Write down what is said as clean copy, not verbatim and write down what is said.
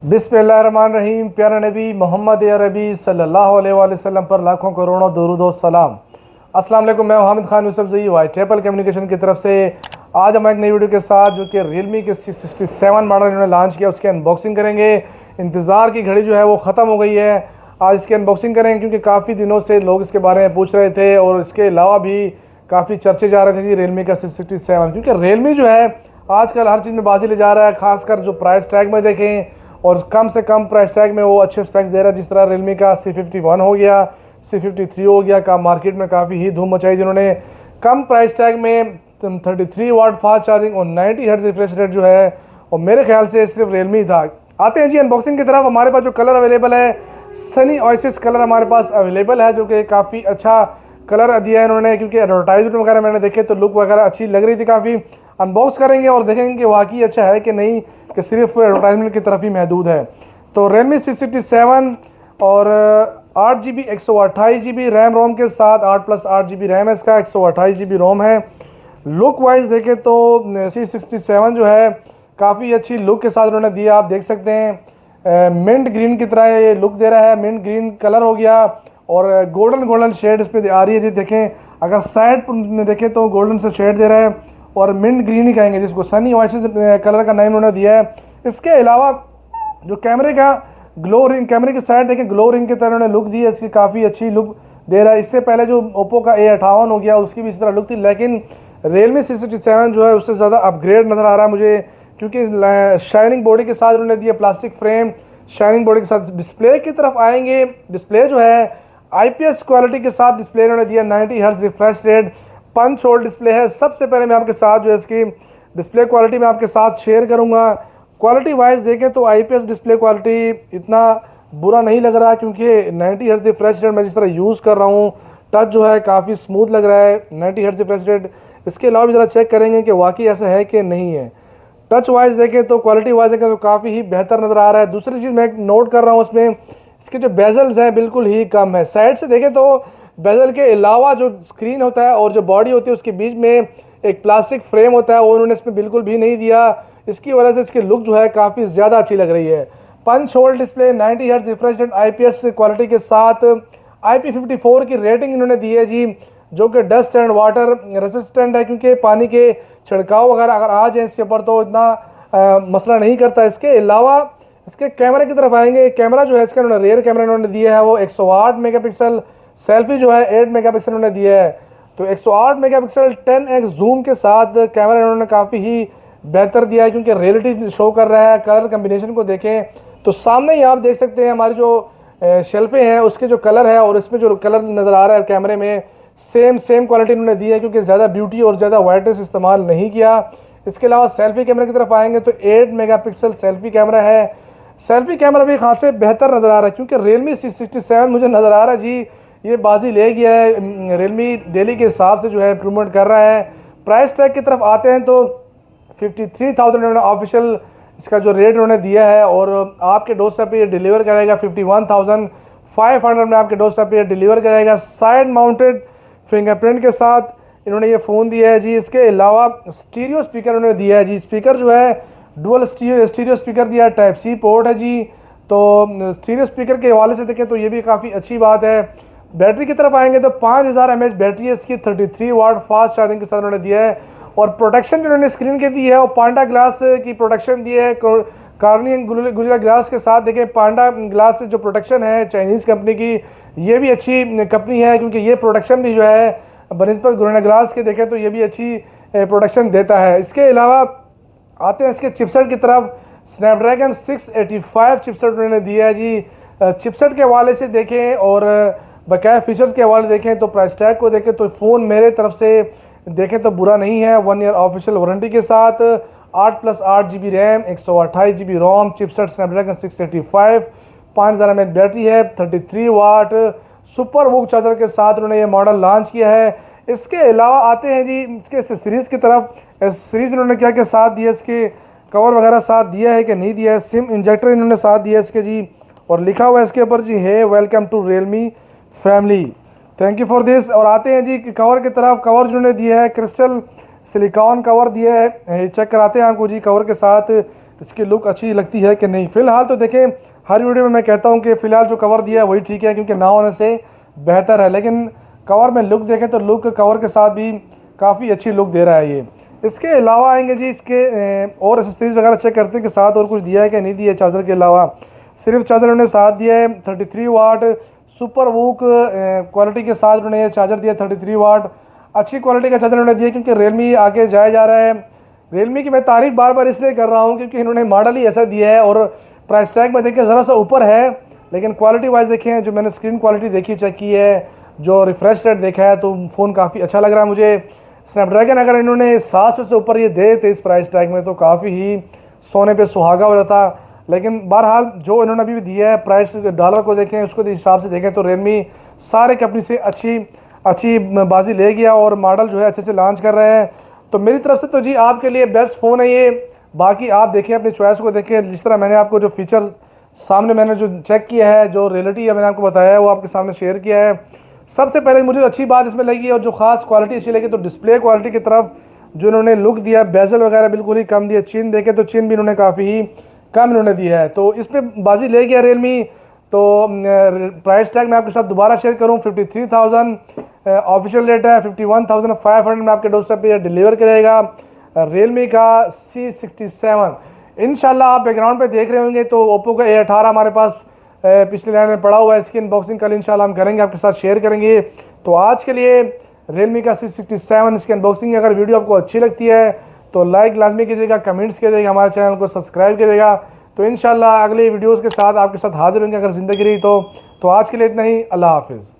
बिस्मिल्लाहिर्रहमानिर्रहीम। प्यारा नबी मोहम्मद अरबी सल्लल्लाहु अलैहि वसल्लम पर लाखों करोड़ों दुरूद व सलाम। अस्सलाम वालेकुम। मैं Hamid Khan Yousafzai white Apple communication की तरफ से आज हम एक नई वीडियो के साथ जो कि रियलमी के 67 मॉडल इन्होंने लॉन्च किया उसकी अनबॉक्सिंग करेंगे। इंतज़ार की घड़ी जो है वो ख़त्म हो गई है, आज इसकी अनबॉक्सिंग करेंगे क्योंकि काफ़ी दिनों से लोग इसके बारे में पूछ रहे थे और इसके अलावा भी काफ़ी चर्चे जा रहे थे जी रियलमी का 67, क्योंकि रियलमी जो है आजकल हर चीज़ में बाजी ले जा रहा है। खासकर जो प्राइस टैग में देखें और कम से कम प्राइस टैग में वो अच्छे स्पेक्स दे रहा है, जिस तरह रियलमी का C51 हो गया, C53 हो गया, का मार्केट में काफ़ी ही धूम मचाई जिन्होंने। कम प्राइस टैग में 33 वाट फास्ट चार्जिंग और 90 हर्ट्ज रिफ्रेश रेट जो है और मेरे ख्याल से सिर्फ रियलमी था। आते हैं जी अनबॉक्सिंग की तरफ। हमारे पास जो कलर अवेलेबल है सनी ओएसिस कलर हमारे पास अवेलेबल है, जो कि काफ़ी अच्छा कलर दिया है इन्होंने, क्योंकि एडवर्टाइजमेंट वगैरह मैंने देखे तो लुक वगैरह अच्छी लग रही थी काफ़ी। अनबॉक्स करेंगे और देखेंगे कि वाकई अच्छा है कि नहीं, कि सिर्फ एडवर्टाइजमेंट की तरफ ही महदूद है। तो रियलमी C67 और 8GB 128GB रैम रोम के साथ 8+8GB रैम है, इसका 128GB रोम है। लुक वाइज देखें तो C67 जो है काफ़ी अच्छी लुक के साथ उन्होंने दिया, आप देख सकते हैं। मिंट ग्रीन की तरह ये लुक दे रहा है, मिंट ग्रीन कलर हो गया और गोल्डन शेड इस पर आ रही है जी। देखें अगर साइड में देखें तो गोल्डन से शेड दे रहा है और मिंट ग्रीन ही कहेंगे जिसको, सनी ओएसिस कलर का नाम उन्होंने दिया है। इसके अलावा जो कैमरे का ग्लो रिंग, कैमरे की साइड देखें ग्लो रिंग की तरह उन्होंने लुक दी है, इसकी काफ़ी अच्छी लुक दे रहा है। इससे पहले जो ओप्पो का A58 हो गया उसकी भी इस तरह लुक थी, लेकिन रियलमी C67 जो है उससे ज़्यादा अपग्रेड नज़र आ रहा है मुझे, क्योंकि शाइनिंग बॉडी के साथ उन्होंने दिया प्लास्टिक फ्रेम, शाइनिंग बॉडी के साथ। डिस्प्ले की तरफ आएंगे, डिस्प्ले जो है IPS क्वालिटी के साथ डिस्प्ले उन्होंने दिया, 90 hertz refresh rate, punch hole display है। सबसे पहले मैं आपके साथ जो है इसकी डिस्प्ले क्वालिटी मैं आपके साथ शेयर करूंगा। क्वालिटी वाइज देखें तो IPS डिस्प्ले क्वालिटी इतना बुरा नहीं लग रहा, क्योंकि 90 हर्ट्ज रिफ्रेश रेट मैं जिस तरह यूज़ कर रहा हूँ, टच जो है काफ़ी स्मूथ लग रहा है 90 हर्ट्ज रिफ्रेश रेट। इसके अलावा भी ज़रा चेक करेंगे कि वाकई ऐसा है कि नहीं है। टच वाइज देखें तो क्वालिटी वाइज देखें तो काफ़ी ही बेहतर नज़र आ रहा है। दूसरी चीज़ मैं नोट कर रहा हूँ उसमें इसके जो बेजल्स हैं बिल्कुल ही कम है। साइड से देखें तो बेजल के अलावा जो स्क्रीन होता है और जो बॉडी होती है उसके बीच में एक प्लास्टिक फ्रेम होता है, वो उन्होंने इसमें बिल्कुल भी नहीं दिया। इसकी वजह से इसकी लुक जो है काफ़ी ज़्यादा अच्छी लग रही है। Punch hole display, 90 hertz refresh rate, IPS quality के साथ IP54 की रेटिंग इन्होंने दी है जी, जो कि डस्ट एंड वाटर रेसिस्टेंट है, क्योंकि पानी के छिड़काव वगैरह अगर आ जाए इसके ऊपर तो इतना मसला नहीं करता। इसके अलावा इसके कैमरे की तरफ आएंगे। कैमरा जो है इसका उन्होंने रेयर कैमरा उन्होंने दिया है वो 108 मेगापिक्सल, सेल्फी जो है 8 मेगापिक्सल उन्होंने दिया है। तो 108 मेगापिक्सल 10x जूम के साथ कैमरा इन्होंने काफ़ी ही बेहतर दिया है, क्योंकि रियलिटी शो कर रहा है। कलर कम्बिनेशन को देखें तो सामने ही आप देख सकते हैं हमारी जो शेल्फें हैं उसके जो कलर है और इसमें जो कलर नज़र आ रहा है कैमरे में सेम क्वालिटी उन्होंने दी है, क्योंकि ज़्यादा ब्यूटी और ज़्यादा वाइटनेस इस्तेमाल नहीं किया। इसके अलावा सेल्फी कैमरे की तरफ आएंगे तो 8 मेगापिक्सल सेल्फी कैमरा है। सेल्फी कैमरा भी खासे बेहतर नज़र आ रहा है, क्योंकि रियलमी C67 मुझे नज़र आ रहा है जी ये बाजी ले गया है। रियलमी डेली के हिसाब से जो है इम्प्रूवमेंट कर रहा है। प्राइस टैग की तरफ आते हैं तो 53,000 उन्होंने ऑफिशियल इसका जो रेट उन्होंने दिया है और आपके डोरस्टेप पे ये डिलीवर करेगा 51,500 में आपके डोरस्टेप पे ये डिलीवर करेगा। साइड माउंटेड फिंगरप्रिंट के साथ इन्होंने ये फ़ोन दिया है जी। इसके अलावा स्टीरियो स्पीकर उन्होंने दिया है जी, स्पीकर जो है डुअल स्टीरियो स्पीकर दिया है, टाइप C पोर्ट है जी। तो स्टीरियो स्पीकर के हवाले से देखें तो ये भी काफ़ी अच्छी बात है। बैटरी की तरफ आएंगे तो 5000 mAh बैटरी है इसकी, 33 वाट फास्ट चार्जिंग के साथ उन्होंने दिया है। और प्रोटेक्शन जो उन्होंने स्क्रीन के दी है वो पांडा ग्लास की प्रोटेक्शन दी है, कार्निंग गुरिल्ला ग्लास के साथ। देखें पांडा ग्लास से जो प्रोटेक्शन है चाइनीज़ कंपनी की, ये भी अच्छी कंपनी है, क्योंकि ये प्रोटेक्शन भी जो है बनिस्बत गुरिल्ला ग्लास के देखें तो ये भी अच्छी प्रोटेक्शन देता है। इसके अलावा आते हैं इसके चिपसेट की तरफ। स्नैपड्रैगन 685 चिपसेट उन्होंने दिया है जी। चिपसेट के हवाले से देखें और बकाया फीचर्स के हवाले देखें तो प्राइस टैग को देखें तो फ़ोन मेरे तरफ से देखें तो बुरा नहीं है। 1 ईयर ऑफिशियल वारंटी के साथ 8+8GB रैम, 128GB रोम, चिपसेट स्नैपड्रैगन 685, 5000 mAh बैटरी है, 33 वाट सुपर वूक चार्जर के साथ उन्होंने ये मॉडल लॉन्च किया है। इसके अलावा आते हैं जी इसके एसेसरीज़ की तरफ। एसेसरीज़ इन्होंने क्या क्या साथ दिया, इसके कवर वगैरह साथ दिया है कि नहीं दिया है। सिम इंजेक्टर इन्होंने साथ दिया है इसके जी, और लिखा हुआ है इसके ऊपर जी है welcome to Realme family, thank you for this. और आते हैं जी कवर की तरफ। कवर जिन्होंने दिया है क्रिस्टल सिलिकॉन कवर दिया है, चेक कराते हैं आपको जी कवर के साथ इसकी लुक अच्छी लगती है कि नहीं। फ़िलहाल तो देखें, हर वीडियो में मैं कहता हूँ कि फ़िलहाल जो कवर दिया है वही ठीक है, क्योंकि ना होने से बेहतर है, लेकिन कवर में लुक देखें तो लुक कवर के साथ भी काफ़ी अच्छी लुक दे रहा है ये। इसके अलावा आएंगे जी, इसके और एसेसरीज वगैरह चेक करते हैं कि साथ और कुछ दिया है कि नहीं दिया है। चार्जर के अलावा सिर्फ चार्जर उन्होंने साथ दिया है 33 वाट सुपर वूक क्वालिटी के साथ उन्होंने ये चार्जर दिया 33 वाट। अच्छी क्वालिटी का चार्जर उन्होंने दिया, क्योंकि रियलमी आगे जाया जा रहा है। रियलमी की मैं तारीफ बार बार इसलिए कर रहा हूँ क्योंकि इन्होंने मॉडल ही ऐसा दिया है, और प्राइस टैग में देखिए ज़रा सा ऊपर है, लेकिन क्वालिटी वाइज देखें, जो मैंने स्क्रीन क्वालिटी देखी चेक की है, जो रिफ्रेश रेट देखा है, तो फ़ोन काफ़ी अच्छा लग रहा है मुझे। स्नैपड्रैगन अगर इन्होंने 700 से ऊपर ये दे थे इस प्राइस टैग में तो काफ़ी ही सोने पे सुहागा हो जाता। लेकिन बहरहाल जो इन्होंने अभी भी दिया है, प्राइस डॉलर को देखें, उसको हिसाब से देखें तो रियलमी सारे कंपनी से अच्छी बाजी ले गया और मॉडल जो है अच्छे से लॉन्च कर रहे हैं। तो मेरी तरफ से तो जी आपके लिए बेस्ट फ़ोन है ये। बाकी आप देखें, अपनी चॉइस को देखें। जिस तरह मैंने आपको जो फीचर सामने मैंने जो चेक किया है, जो रियलिटी है मैंने आपको बताया है, वो आपके सामने शेयर किया है। सबसे पहले मुझे अच्छी बात इसमें लगी और जो ख़ास क्वालिटी अच्छी लगी तो डिस्प्ले क्वालिटी की तरफ जो इन्होंने लुक दिया, बेजल वगैरह बिल्कुल ही कम दिया। चिन देखें तो चिन भी इन्होंने काफ़ी ही कम इन्होंने दिया है, तो इस पर बाजी ले गया रियलमी। तो प्राइस टैग मैं आपके साथ दोबारा शेयर करूँ, 53,000 ऑफिशियल रेट है, 51,500 में आपके डोरस्टेप पे डिलीवर करेगा रियलमी का C67। इंशाल्लाह आप बैकग्राउंड पे देख रहे होंगे तो ओप्पो का A18 हमारे पास पिछले लाइन में पड़ा हुआ है। इसकी अनबॉक्सिंग कल इंशाल्लाह हम करेंगे, आपके साथ शेयर करेंगे। तो आज के लिए रियलमी का C67 इसकी अनबॉक्सिंग। अगर वीडियो आपको अच्छी लगती है तो लाइक लाजमी कीजिएगा, कमेंट्स कीजिएगा, हमारे चैनल को सब्सक्राइब कीजिएगा। तो इंशाल्लाह अगले वीडियोज़ के साथ आपके साथ हाजिर होंगे अगर ज़िंदगी रही तो आज के लिए इतना ही। अल्लाह हाफिज़।